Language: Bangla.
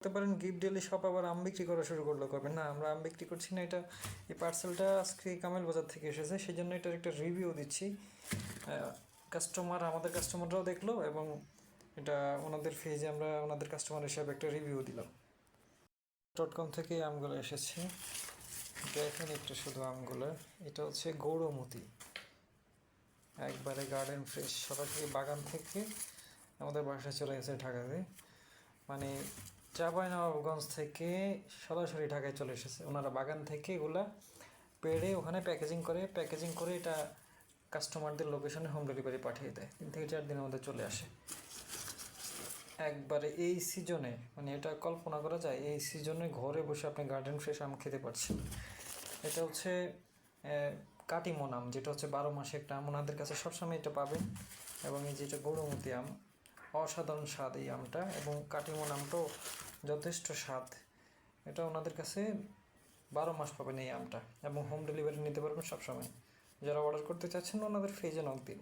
করতে পারেন গিফট ডেলি শপ আবার আম বিক্রি করা শুরু করলো কবে? না, আমরা আম বিক্রি করছি না। এটা এই পার্সেলটা আজকে কামেল বাজার থেকে এসেছে, সেই জন্য এটার একটা রিভিউ দিচ্ছি। আমাদের কাস্টমাররাও দেখলো এবং এটা ওনাদের পেজে আমরা ওনাদের কাস্টমার হিসাবে একটা রিভিউ দিলাম। .com থেকে আমগুলো এসেছে, দেখেন একটু শুধু আমগুলো। এটা হচ্ছে গৌরমতি, একবারে গার্ডেন ফ্রেশ, সরাসরি বাগান থেকে আমাদের বাসায় চলে গেছে ঢাকাতে। মানে চাঁপাইনবাবগঞ্জ থেকে সরাসরি ঢাকায় চলে এসেছে। ওনারা বাগান থেকে এগুলা পেড়ে ওখানে প্যাকেজিং করে এটা কাস্টমারদের লোকেশনে হোম ডেলিভারি পাঠিয়ে দেয়। 3 থেকে 4 দিনের মধ্যে চলে আসে। একবারে এই সিজনে, মানে এটা কল্পনা করা যায়, এই সিজনে ঘরে বসে আপনি গার্ডেন ফ্রেশ আম খেতে পারছেন। এটা হচ্ছে কাটিমন আম, যেটা হচ্ছে 12 মাসে একটা আম। ওনাদের কাছে সবসময় এটা পাবেন। এবং এই যেটা গৌরমতি আম, অসাধারণ স্বাদ এই আমটা, এবং কাটিমন আমটাও যথেষ্ট স্বাদ। এটা ওনাদের কাছে 12 মাস পাবেন এই আমটা, এবং হোম ডেলিভারি নিতে পারবেন সবসময়। যারা অর্ডার করতে চাচ্ছেন ওনাদের পেজে নক দিন।